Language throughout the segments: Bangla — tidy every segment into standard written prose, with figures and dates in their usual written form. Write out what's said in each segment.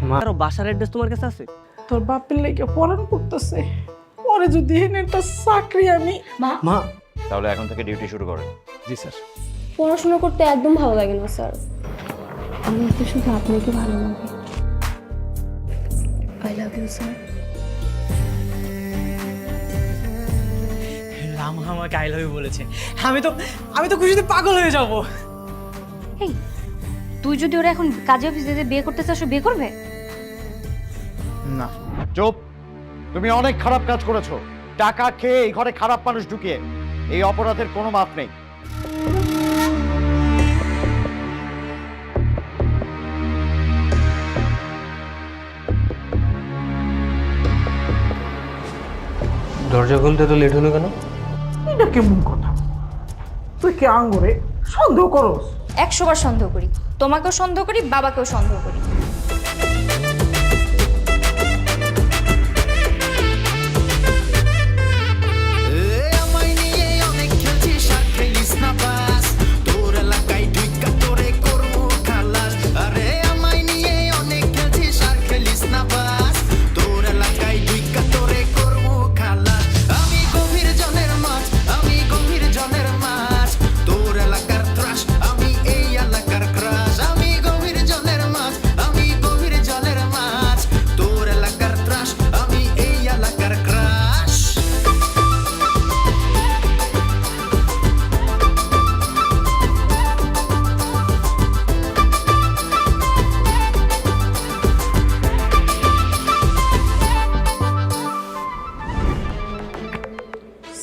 মা আর বাসার অ্যাড্রেস তোমার কাছে আছে? তোর বাপের লেগে পড়ান করতেছে, পরে যদি এখানে একটা চাকরি আমি মা তাহলে এখন থেকে ডিউটি শুরু করেন। জি স্যার। পড়াশোনা করতে একদম ভালো লাগে না স্যার, আমার তো শুধু আপনাকে ভালো লাগে। I love you sir. Ram আমাকে আই লাভ ইউ বলেছে, আমি তো খুশিতে পাগল হয়ে যাব। এই তুই যদি ওরা এখন কাজে অফিসে যে বিয়ে করতে চাস, ও বিয়ে করবে? না চুপ, তুমি অনেক খারাপ কাজ করেছো। টাকা খেয়ে এই ঘরে খারাপ মানুষ ঢুকিয়ে, এই অপরাধের কোনো মাপ নেই। দরজা খুলতে তো লেট হলো কেন? এটা কেমন কথা? তুই কি আঙ্গুরে সন্দেহ করস? 100 বার সন্দেহ করি, তোমাকেও সন্দেহ করি, বাবাকেও সন্দেহ করি।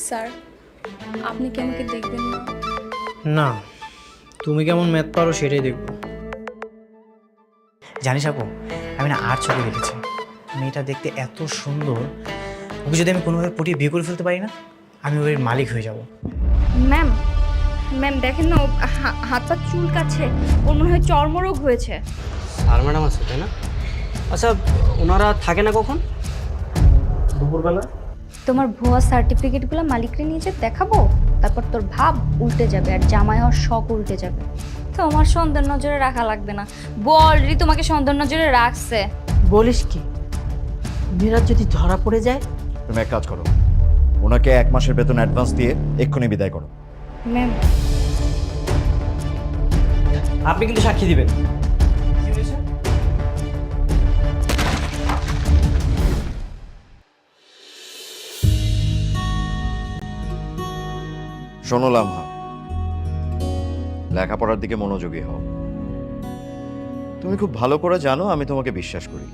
স্যার, আপনি কি আমাকে দেখবেন না? না, তুমি কেমন ম্যাথ পারো সেটাই দেখবো। জানিস আপু, আমি না আর চোখে দেখেছি, মেয়েটা দেখতে এত সুন্দর, ওকে যদি আমি কোনোভাবে পটিয়ে বিয়ে করে ফেলতে পারি না, আমি ওর মালিক হয়ে যাব। ম্যাম ম্যাম দেখেন না, ও হাত পা চুলকাচ্ছে, ওর মনে হয় চর্মরোগ হয়েছে। আর ম্যাডাম আছে তাই না? আচ্ছা ওনারা থাকে না কখন? দুপুরবেলা তোমার ভুয়া সার্টিফিকেটগুলো মালিকরে নিয়ে যে দেখাবো, তারপর তোর ভাব উল্টে যাবে আর জামাই হওয়ার শখ উল্টে যাবে। তোমার সন্দেহ নজরে রাখা লাগবে না, অলরেডি তোমাকে সন্দেহ নজরে রাখছে। বলিস কি? মিরাজ যদি ধরা পড়ে যায়? তুমি এক কাজ করো, ওনাকে 1 মাসের বেতন অ্যাডভান্স দিয়ে এক্ষুনি বিদায় করো। ম্যাম আপনি কিন্তু সাক্ষী দিবেন। শোনো লামহা, লেখাপড়ার দিকে মনোযোগী হও। তুমি খুব ভালো করে জানো আমি তোমাকে বিশ্বাস করি,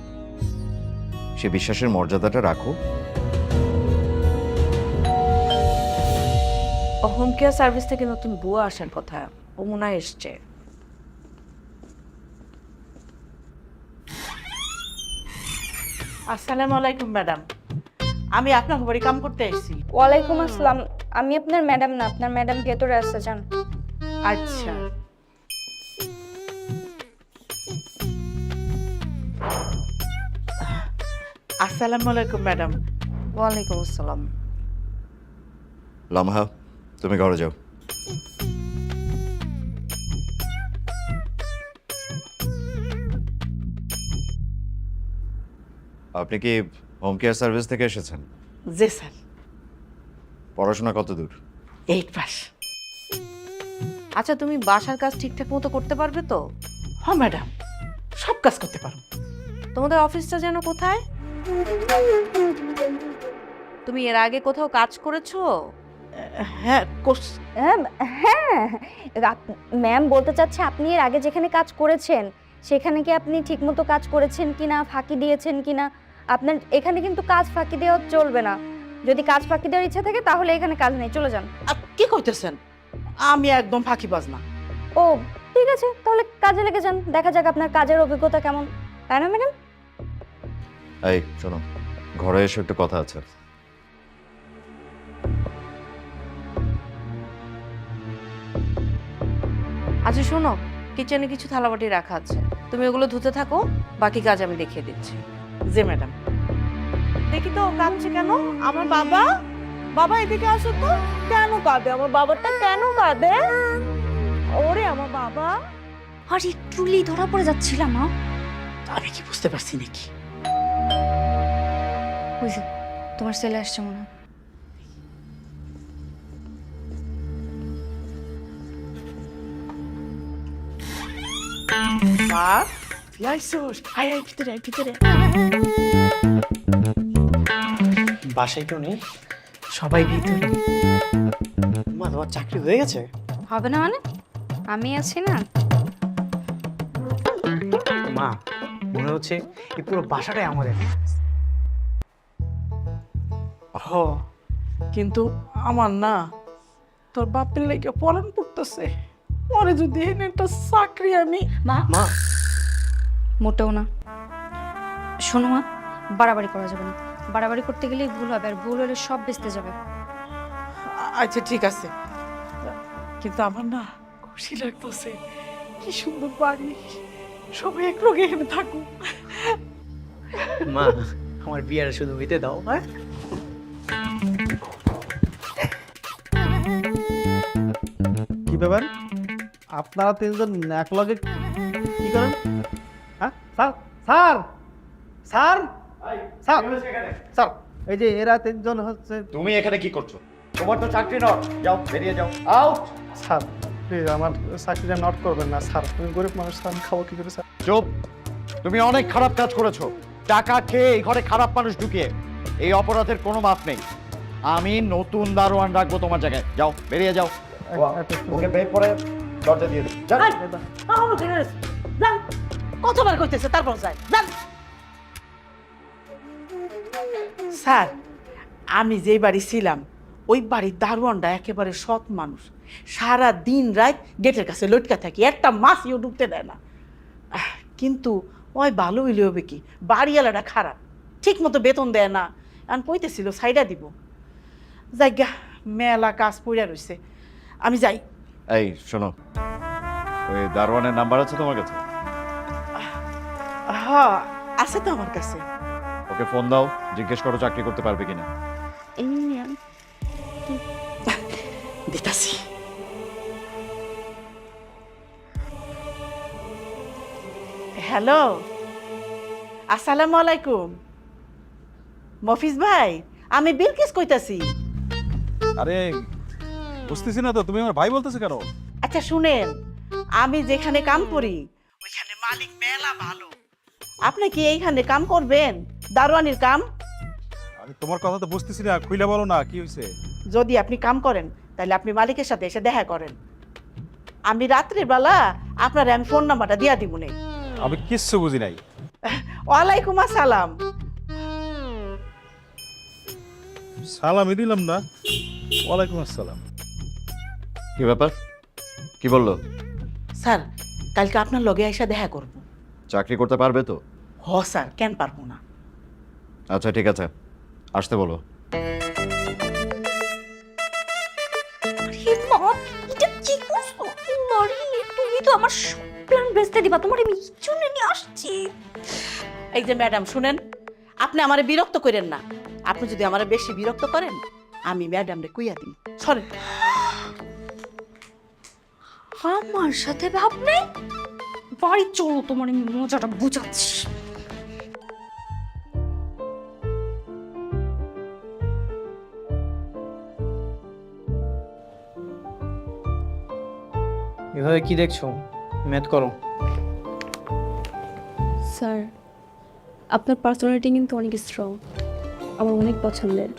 সে বিশ্বাসের মর্যাদাটা রাখো। হোম কেয়ার সার্ভিস থেকে নতুন বুয়া আসার কথা, ও মনে হয় এসছে। আসসালামু আলাইকুম ম্যাডাম, আমি আপনার বাড়ি কাম করতে এসেছি। ওয়ালাইকুম আসসালাম। আমি আপনার ম্যাডাম না, আপনার ম্যাডাম ভেতরে আসতে চান। আচ্ছা, আসসালামু আলাইকুম ম্যাডাম। ওয়ালাইকুম আসসালাম। লামহা, তুমি ঘরে যাও। আপনি কি হোম কেয়ার সার্ভিস থেকে এসেছেন? জি স্যার। পড়াশোনা কত দূর? 8 পাস। আচ্ছা, তুমি বাসার কাজ ঠিকঠাক মতো করতে পারবে তো? হ্যাঁ ম্যাডাম, সব কাজ করতে পারো। তোমাদের অফিসটা যেন কোথায়? তুমি এর আগে কোথাও কাজ করেছো? হ্যাঁ হ্যাঁ, ম্যাম বলতে চাচ্ছে আপনি এর আগে যেখানে কাজ করেছেন সেখানে কি আপনি ঠিকমতো কাজ করেছেন কিনা, ফাঁকি দিয়েছেন কিনা। আপনার এখানে কিন্তু কাজ ফাঁকি দেওয়া চলবে না। যদি কাজ ফাঁকি দেওয়ার ইচ্ছা থাকে তাহলে এখানে কাজ নেই, চলে যান। কি কইতেছেন? আমি একদম ফাঁকিবাজ না। ও ঠিক আছে, তাহলে কাজে লেগে যান, দেখা যাক আপনার কাজের অভিজ্ঞতা কেমন, তাই না ম্যাডাম? এই শোনো, ঘরে এসে একটু কথা আছে। আচ্ছা শোনো, কিচেনে কিছু থালাবাটি রাখা আছে, তুমি ওগুলো ধুতে থাকো, বাকি কাজ আমি দেখিয়ে দিচ্ছি। জি ম্যাডাম। দেখি তো কাঁদছে কেন আমার বাবা? বাবা এদিকে আসো তো। কেন কাঁদে আমার বাবাটা, কেন কাঁদে? ওরে আমার বাবা। আর একটুলি ধরা পড়ে যাচ্ছিলাম। আমি কি বুঝতে পারছি নাকি? বুঝি তোমার ছেলে আসছে মনে হয়। মা তুই আইসোস, আয় আয় ভিতরে আয় ভিতরে। বাসায় কেউ নেই? সবাই ভিতরে। মা তোমার চাকরি হয়ে গেছে? হবে না মানে? আমি আছি না। মা মনে হচ্ছে এই পুরো বাসাটাই আমাদের। হ, কিন্তু আমার না তোর বাপের লেগে পরান পড়তেছে। পরে যদি এনে একটা চাকরি আমি। মা মা মোটেও না। শোনো মা, বাড়াবাড়ি করা যাবে না। বাড়াবাড়ি করতে গেলেই ভুল হবে, আর ভুল হলে সব বেঁচতে যাবে। আচ্ছা ঠিক আছে, কিন্তু আমার না খুশি লাগতেছে। কি সুন্দর বাড়ি, সবাই এক লগে এখানে থাকুক। মা আমার বিয়ের শুধু হইতে দাও। হ্যাঁ কি ব্যাপার? আপনারা তিনজন একলগে কি করেন? হ্যাঁ sir sir sir sir sir, এই যে এরা তিনজন হচ্ছে। তুমি এখানে কি করছো? তোমার তো চাকরি নয়, যাও বেরিয়ে যাও, আউট। স্যার প্লিজ আমার চাকরিটা নট করবেন না স্যার, তুমি গরিব মানুষ, স্যার আমি খাবো কি করে স্যার? চুপ, তুমি অনেক খারাপ কাজ করেছো। টাকা খেয়ে এই ঘরে খারাপ মানুষ ঢুকিয়ে, এই অপরাধের কোনো মাপ নেই। আমি নতুন দারোয়ান রাখবো তোমার জায়গায়, যাও বেরিয়ে যাও। ওকে বের করে দরজা দিয়ে দিও, যাও। কতবার কইতেছে তারপর যাই যান। স্যার, আমি যেই বাড়ি ছিলাম ওই বাড়ির দারোয়ানটা একেবারে সৎ মানুষ। সারা দিন রাত গেটের কাছে লটকা থাকি, একটা মাছও ঢুকতে দেয় না। কিন্তু ওই ভালো হইলে হবে কি, বাড়িওয়ালাটা খারাপ, ঠিক মতো বেতন দেয় না। এখন কইতেছিল সাইডা দিব। জায়গা মেলা কাজ পড়িয়া রইছে, আমি যাই। এই শোনো, ওই দারোয়ানের নাম্বার আছে তোমার কাছে? হ্যাঁ আছে তো আমার কাছে। ওকে ফোন দাও, জিজ্ঞেস করো চাকরি করতে পারবে কিনা। দিতাছি। হ্যালো, আসসালামু আলাইকুম। মফিজ ভাই, আমি বিলকিস কইতাছি। আরে বুঝতেছি না তো, তুমি আমার ভাই বলতেছো কেন? আচ্ছা শুনেন, আমি যেখানে কাম করি ওইখানে মালিক মেলা ভালো। আপনি কি এইখানে কাম করবেন, দারোয়ানির কাম? আমি তোমার কথা তো বুঝতেছি না, খুইলা বলো না কি হয়েছে। যদি আপনি কাম করেন তাহলে আপনি মালিকের সাথে এসে দেখা করেন। আমি রাত্রির বেলা আপনার আমি ফোন নাম্বারটা দিয়া দিব নে। আমি কিচ্ছু বুঝি নাই। ওয়ালাইকুম আসসালাম। সালামই দিলাম না। ওয়ালাইকুম আসসালাম। কি ব্যাপার, কি বললো? স্যার, কালকে আপনার লগে এসে দেখা করব। চাকরি করতে পারবে তো? হ স্যার, কেন পারবো না। আচ্ছা ঠিক আছে, আসতে বলো। এটা কি করছো? তুমি তো আমার সব প্ল্যান বেচতে দিবা, তোমার আমি জন্য নিয়ে আসছি। এই যে ম্যাডাম শুনেন, আপনি আমারে বিরক্ত করেন না। আপনি যদি আমারে বেশি বিরক্ত করেন আমি ম্যাডামরে কুইয়া দিই। সরেন। আমার সাথে ভাব নেই, বাড়ি চলো, তোমার আমি মজাটা বুঝাচ্ছি। এভাবে কি দেখছো? ম্যাথ করো। স্যার আপনার পার্সোনালিটি কিন্তু অনেক স্ট্রং, আমার অনেক পছন্দের।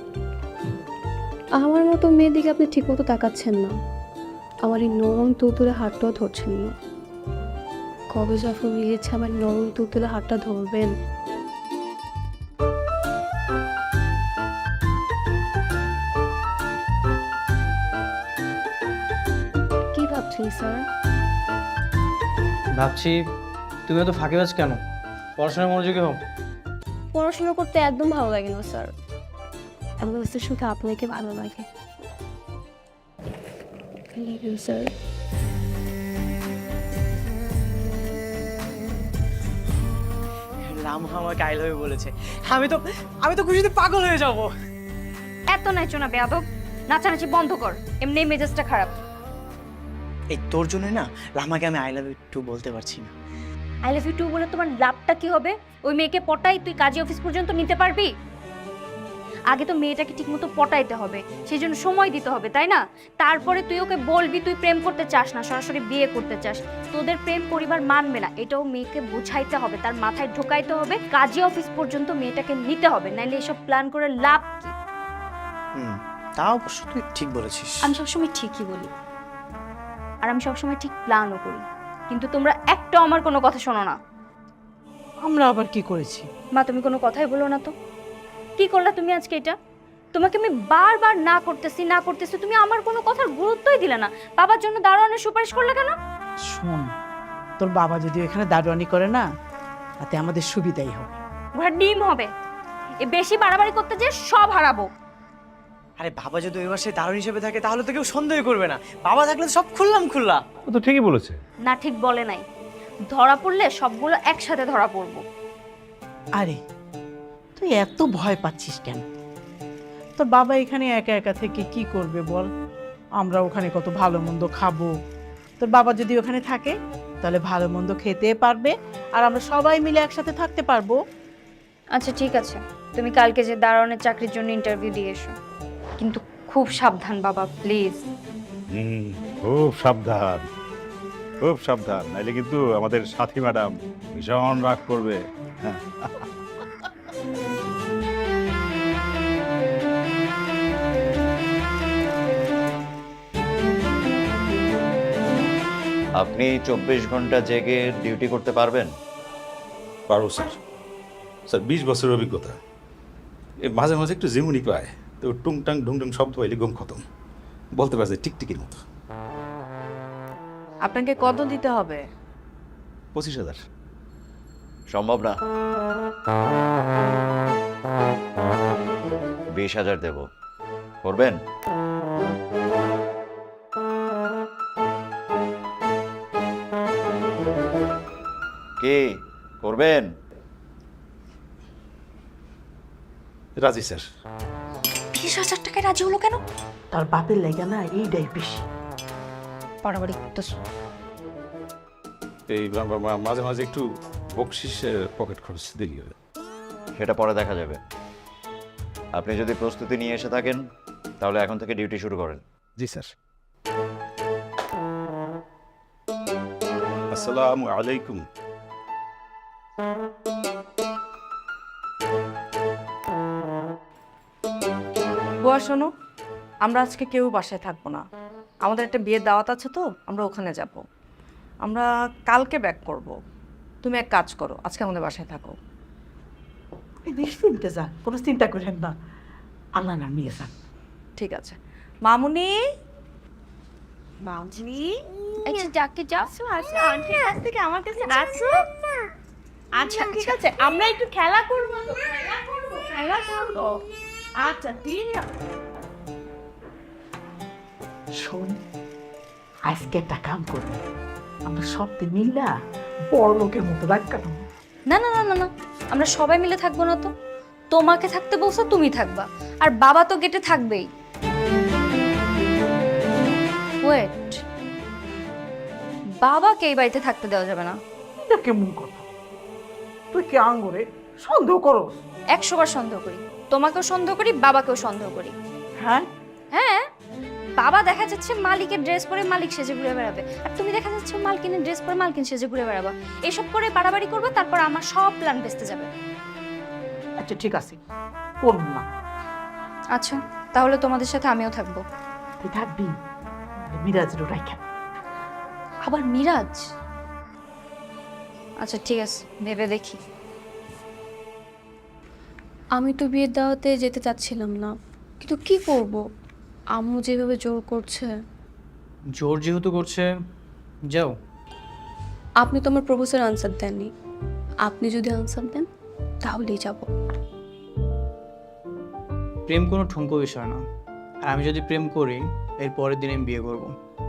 আমার মতো মেয়ের দিকে আপনি ঠিকমতো তাকাচ্ছেন না, আমার এই নরম তুলতুলে হাতটাও ধরছেন না। কবে যখন মিলেছে আমার নরম তুলতুলে হাতটা ধরবেন? কি ভাবছেন স্যার? ভাবছি তুমি তো ফাঁকিবাজ কেন? পড়াশোনায় মনোযোগী হও। পড়াশোনা করতে একদম ভালো লাগে না স্যার, আমার কাছে শুধু আপনাকে ভালো লাগে। স্যার রামু আমাকে আই লাভ ইউ বলেছে। আমি তো খুশিতে পাগল হয়ে যাব। এত নাচো না বেয়াদব, নাচানাচি বন্ধ কর, এমনি মেজাজটা খারাপ। এই তোর জন্য না রামাকে আমি আই লাভ ইউ টু বলতে পারছি না। আই লাভ ইউ টু বলে তোমার লাভটা কি হবে? ওই মেয়েকে পটাই তুই কাজী অফিস পর্যন্ত নিতে পারবি? আগে তো মেয়েটাকে ঠিকমতো পটাইতে হবে, সেই জন্য সময় দিতে হবে, তাই না? তারপরে তুই ওকে বলবি তুই প্রেম করতে চাস না, সরাসরি বিয়ে করতে চাস। তোদের প্রেম পরিবার মানবে না, এটাও মেয়েকে বুঝাইতে হবে, তার মাথায় ঢোকাইতে হবে, কাজী অফিস পর্যন্ত মেয়েটাকে নিতে হবে, নাইলে এসব প্ল্যান করে লাভ কি? তা অবশ্য তুই ঠিক বলেছিস। আমি সবসময় ঠিকই বলি, আর আমি সবসময় ঠিক প্ল্যানও করি, কিন্তু তোমরা একটাও আমার কোনো কথা শোনো না। আমরা আবার কি করেছি? মা তুমি কোনো কথাই বলো না তো। কি করলা তুমি আজকে এটা? তোমাকে আমি বারবার না করতেছি, তুমি আমার কোনো কথার গুরুত্বই দিলে না। বাবার জন্য দারোয়ানের সুপারিশ করলে কেন? শোন, তোর বাবা যদি এখানে দারোয়ানি করে না, তাতে আমাদের সুবিধাই হবে। ঘোড়া ডিম হবে। এ বেশি বাড়াবাড়ি করতে যে সব হারাবো। আরে বাবা যদি ওই মাসে দারুণ হিসেবে থাকে তাহলে তো কেউ সন্দেহ করবে না। বাবা থাকলে তো সব খুললা। ও তো ঠিকই বলেছে। না ঠিক বলে নাই, ধরা পড়লে সবগুলো একসাথে ধরা পড়বো। আরে তুই এত ভয় পাচ্ছিস কেন? তোর বাবা এখানে একা একা থেকে কি করবে বল? আমরা ওখানে কত ভালো মন্দ খাবো। তোর বাবা যদি ওখানে থাকে তাহলে ভালো মন্দ খেতে পারবে, আর আমরা সবাই মিলে একসাথে থাকতে পারবো। আচ্ছা ঠিক আছে, তুমি কালকে যে দারোয়ানের চাকরির জন্য ইন্টারভিউ দিয়ে এসো, কিন্তু খুব সাবধান বাবা, প্লিজ। খুব সাবধান, খুব সাবধান, নাইলে কিন্তু আমাদের সাথী ম্যাডাম ভীষণ রাগ করবে। হ্যাঁ। আপনি 24 ঘন্টা জেগে ডিউটি করতে পারবেন? পারবো স্যার। স্যার 20 বছরের অভিজ্ঞতা। এ মাঝে মাঝে একটু জিমুনি পায়, তো টুংটাং ঢুংঢুং শব্দ পাইলে ঘুম খতম। বলতে পারছে টিকটিকির মতো। আপনাকে কত দিতে হবে? 25,000। সম্ভব না। 20,000 দেব, করবেন? কি করবেন? রাজি স্যার। 20,000 টাকায় রাজি হলো কেন? তার বাপের লেগে না এইটাই বেশি। বাড়াবাড়ি করতেছ। এই মাঝে মাঝে একটু বকশিস পকেট খরচ দেরি হবে। সেটা পরে দেখা যাবে। আপনি যদি প্রস্তুতি নিয়ে এসে থাকেন তাহলে এখন থেকে ডিউটি শুরু করেন। জি স্যার। আসসালামু আলাইকুম। বুয়া শোনো, আমরা আজকে কেউ বাসায় থাকবো না। আমাদের একটা বিয়ের দাওয়াত আছে, তো আমরা ওখানে যাব। আমরা কালকে ব্যাক করব। তুমি এক কাজ করো, আজকে আমাদের বাসায় থাকো। নিশ্চিন্তে যান, কোনো চিন্তা করেন না, আল্লাহ নামিয়ে যান। ঠিক আছে। মামুনি, মামুনি, আচ্ছা যাকে যাও। আন্টি আজ থেকে আমার কাছে আসো। আচ্ছা ঠিক আছে, আমরা একটু খেলা করব। আচ্ছা ঠিক আছে। শোন, আজকে একটা কাম করবো, আমরা সব মিল্লা বড় লোকের মতো রাগ কাটাবো। না না না না না, আমরা সবাই মিলে থাকবো না তো। তোমাকে থাকতে বলছো, তুমি থাকবা, আর বাবা তো গেটে থাকবেই। ওয়েট, বাবাকে এই বাড়িতে থাকতে দেওয়া যাবে না। এটা কেমন কথা? তুই কি আঙ্গুরে সন্দেহ করো? 100 বার সন্দেহ করি, তোমাকেও সন্দেহ করি, বাবাকেও সন্দেহ করি। হ্যাঁ, হ্যাঁ, বাবা দেখা যাচ্ছে মালিকের ড্রেস পরে মালিক সেজে ঘুরে বেড়াবে, আর তুমি দেখা যাচ্ছে মালকিনের ড্রেস পরে মালকিন সেজে ঘুরে বেড়াবা। এসব করে বাড়াবাড়ি করবে, তারপর আমার সব প্ল্যান ভেস্তে যাবে। আচ্ছা ঠিক আছে, করবো না। আচ্ছা তাহলে তোমাদের সাথে আমিও থাকবো। তুই থাকবি, মিরাজেরও রাখা। আবার মিরাজ? আচ্ছা ঠিক আছে, ভেবে দেখি। আমি তো বিয়ের দাওয়াতে যেতে চাচ্ছিলাম না, কিন্তু কি করব, আম্মু যেভাবে জোর করছে। জোর যেহেতু করছে, যাও। আপনি তো আমার প্রপোজাল আনসার দেননি, আপনি যদি আনসার দেন তাহলেই যাব। প্রেম কোনো ঠুনকো বিষয় না, আর আমি যদি প্রেম করি এর পরের দিন আমি বিয়ে করবো,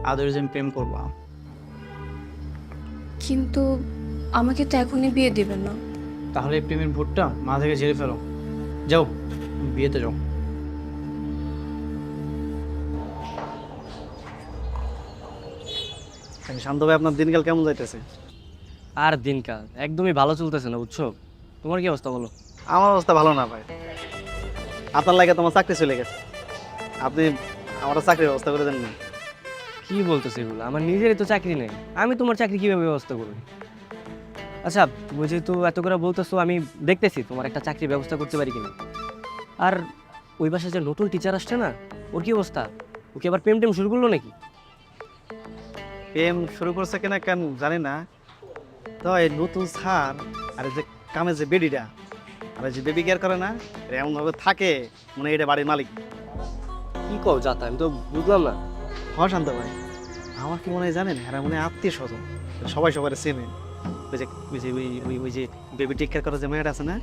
আদারওয়াইজ আমি প্রেম করবো না। কিন্তু আমাকে তো এখনই বিয়ে দিবেন না। তাহলে এই প্রেমের ভোটটা মা থেকে ঝেড়ে ফেলো, যাও বিয়েতে যাও। শান্ত ভাই, আপনার দিনকাল কেমন যাইতেছে? আর দিনকাল একদমই ভালো চলতেছে না, বুঝছো? তোমার কি অবস্থা বলো? আমার অবস্থা ভালো না ভাই, আপনার লাগে তোমার চাকরি চলে গেছে, আপনি আমার চাকরির ব্যবস্থা করে দেন না। কি বলতেছো এগুলো? আমার নিজেরই তো চাকরি নেই, আমি তোমার চাকরি কিভাবে ব্যবস্থা করবো? আচ্ছা, তুমি যেহেতু এত করে বলতেছো, আমি দেখতেছি তোমার একটা চাকরির ব্যবস্থা করতে পারি কিনা। আর ওই বাসায় যে নতুন টিচার আসছে না, ওর কি অবস্থা? ওকে আবার প্রেম টেম শুরু করলো নাকি? প্রেম শুরু করছে কিনা কেন জানি না, তো এই নতুন স্যার আর এই যে কামে যে বেডিটা আর এই যে বেবি কেয়ার করে না, এরা এমনভাবে থাকে মনে হয় এটা বাড়ির মালিক। কি কও যাতা, আমি তো বুঝলাম না। হ্যাঁ শান্ত ভাই, আমার কি মনে হয় জানেন, এরা মনে হয় আত্মীয় স্বজন, সবাই সবার চেনে। ওই যে বেবি টেক কেয়ার করা যে মেয়েটা আছে না,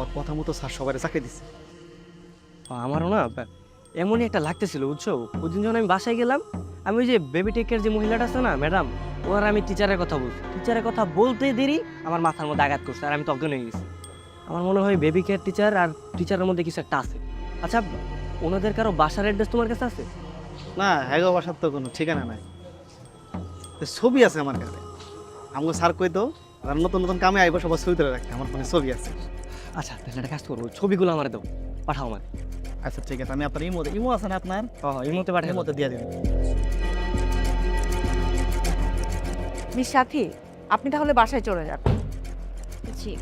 ওর কথা মতো স্যার সবাই চাকরি দিচ্ছে। আমারও না এমনই একটা লাগতেছিল, বুঝছো? ওই দিন যখন আমি বাসায় গেলাম, আমি ওই যে বেবি টেক কেয়ার যে মহিলাটা আছে না ম্যাডাম, ওর আমি টিচারের কথা বলছি। টিচারের কথা বলতে দেরি আমার মাথার মধ্যে আঘাত করছে, আর আমি তখন হয়ে গেছি। আমার মনে হয় বেবি কেয়ার টিচার আর টিচারের মধ্যে কিছু একটা আছে। আচ্ছা, ওনাদের কারো বাসার অ্যাড্রেস তোমার কাছে আছে? না, হ্যাঁ বাসার তো কোনো ঠিকানা নাই, ছবি আছে আমার কাছে। আমাকে স্যার কইতো নতুন নতুন কামে আইবো, সবার ছবি তুলে রাখতে, আমার ফোনে ছবি আছে। আচ্ছা, তাহলে একটা কাজ করবো, ছবিগুলো আমার দাও, পাঠাও আমার। আচ্ছা ঠিক আছে, আমি আপনার ইমো আছে না আপনার? এই মতে পাঠাই, ইমোতে দিয়ে দিন। মিস সাথী, আপনি তাহলে বাসায় চলে যান। জি।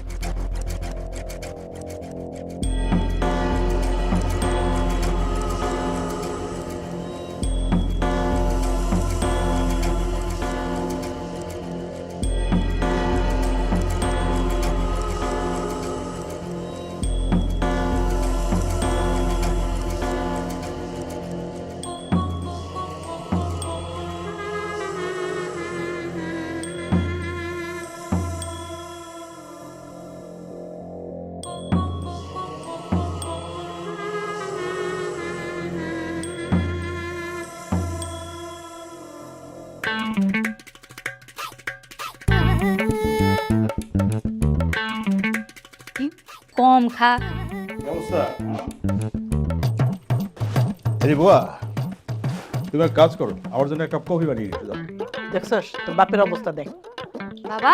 কম খা। আরে বুয়া, তুমি এক কাজ করো, আমার জন্য একটা কফি বানিয়ে নিয়ে যাও। দেখছস তোর বাপের অবস্থা দেখ। বাবা,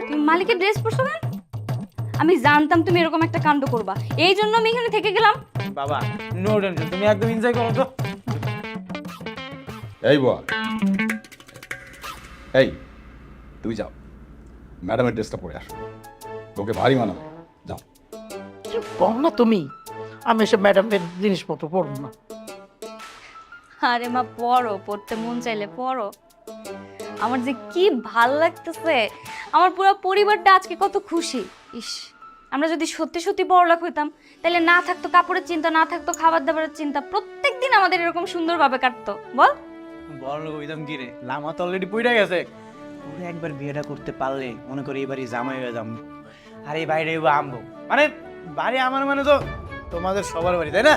তুমি মালিকের ড্রেস পরছো কেন? আমি জানতাম তুমি এরকম একটা কাণ্ড করবা, এই জন্য আমি এখানে থেকে গেলাম। বাবা নো টেনশন, তুমি একদম এনজয় করো তো। এই বুয়া, এই তুমি যাও, ম্যাডামের ড্রেসটা পরে আসো, ওকে ভারী মানাবে। যাও। কম না তুমি, আমি এসব ম্যাডামের জিনিসপত্র পড়বো না। আরে মা, পড়ো, পড়তে মন চাইলে পড়ো। আমার যে কি ভাল লাগতেছে, আমার পুরো পরিবারটা আজকে কত খুশি। ইস, আমরা যদি সত্যি সত্যি বড়লোক হইতাম, তাহলে না থাকতো কাপড়ের চিন্তা, না থাকতো খাবার দাবারের চিন্তা, প্রত্যেকদিন আমাদের এরকম সুন্দরভাবে কাটতো। বল, বড় লোক হইতাম কি রে, লামা তো অলরেডি পইড়া গেছে। তোরে একবার বিয়েটা করতে পারলে মনে করি এবারই জামাই হয়ে যাবো, আর এই বাইরে আমবো, মানে বাড়ি আমার মানে তো তোমাদের সবার বাড়ি, তাই না?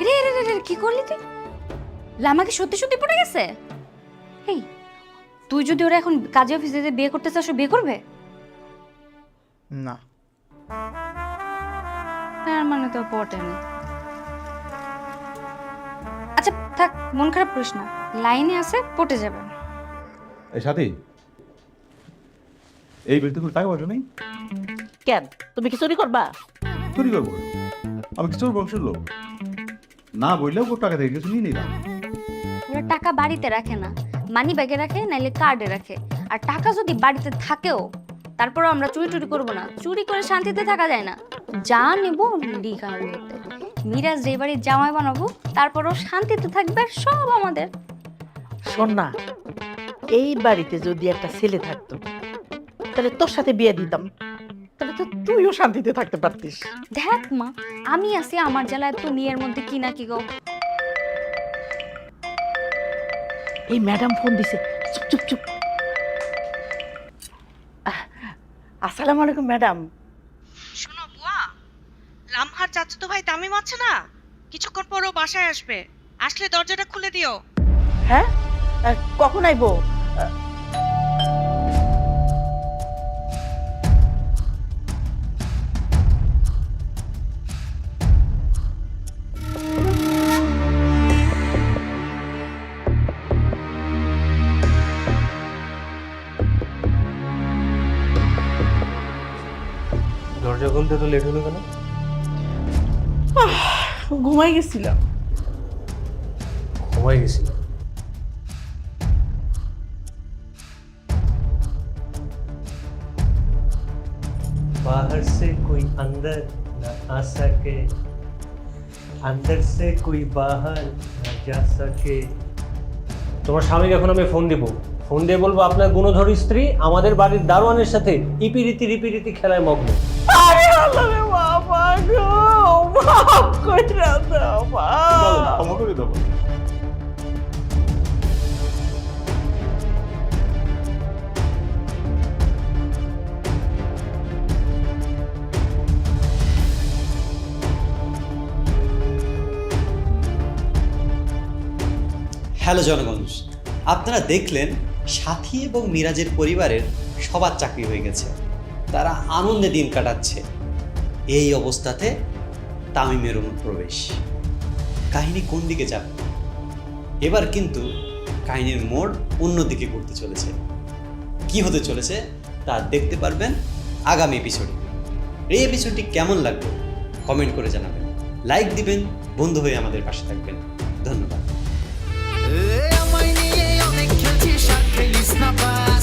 রে রে রে রে, কি করলি তুই? লামাকে সত্যি সত্যি পড়ে গেছে? এই, তুই যদি ওরা এখন কাজে অফিসে যে বিয়ে করতে চাস, ও বিয়ে করবে? না, তার মানে তো পটেনি। আচ্ছা থাক, মন খারাপ করিস না, লাইনে আছে, পটে যাবে। এই সাথী, এই বিলতে কোনো টাকা পয়সা নেই? কেন, তুমি কি চুরি করবা? চুরি করবো? আমি কি চোর বংশের লোক? না বললেও ওর টাকা থেকে কিছু নিয়ে নিলাম। ওরা টাকা বাড়িতে রাখে না, মানি ব্যাগে রাখে, নাইলে কার্ডে রাখে। আর টাকা যদি বাড়িতে থাকেও, তারপরও আমরা চুরি টুরি করবো না। চুরি করে শান্তিতে থাকা যায় না। যা নেবো লিখার মধ্যে, মিরাজ যে বাড়ির জামাই বানাবো, তারপরও শান্তিতে থাকবে, সব আমাদের। শোন না, এই বাড়িতে যদি একটা ছেলে থাকতো, তাহলে তোর সাথে বিয়ে দিতাম, তাহলে তো তুইও শান্তিতে থাকতে পারতিস। দেখ মা, আমি আছি, আমার জ্বালায় তো নিয়ের মধ্যে কি না কি গো। এই ম্যাডাম ফোন দিছে, চুপ চুপ চুপ। আসসালামু আলাইকুম ম্যাডাম। শোনো বুয়া, লামহার চাচাতো ভাই তামিম আছে না, কিছুক্ষণ পরও বাসায় আসবে, আসলে দরজাটা খুলে দিও। হ্যাঁ, কখন আইবো? দরজা খুলতে তো লেট হলো কেন? ঘুমাই গেছিলাম। ঘুমাই গেছিল। बाहर से कोई अंदर न आ सके, अंदर से कोई बाहर न जा सके। তোমার স্বামীকে এখন আমি ফোন দিব, ফোন দিয়ে বলবো আপনার গুণধর স্ত্রী আমাদের বাড়ির দারোয়ানের সাথে ইপিরীতি খেলায় মগ্ন। আরে আল্লাহ রে বাবা গো, মাফ কইরা দাও মা। ক্ষমা করে দেবো। হ্যালো জনগণ, আপনারা দেখলেন সাথী এবং মিরাজের পরিবারের সবার চাকরি হয়ে গেছে, তারা আনন্দে দিন কাটাচ্ছে। এই অবস্থাতে তামিমের অনুপ্রবেশ। কাহিনী কোন দিকে যাবে? এবার কিন্তু কাহিনীর মোড় অন্যদিকে ঘুরতে চলেছে। কি হতে চলেছে তা দেখতে পারবেন আগামী এপিসোডে। এই এপিসোডটি কেমন লাগবে কমেন্ট করে জানাবেন, লাইক দিবেন, বন্ধু হয়ে আমাদের পাশে থাকবেন। ধন্যবাদ। আমায় নিয়ে অনেক খেলছি, সাথে লিস না পায়।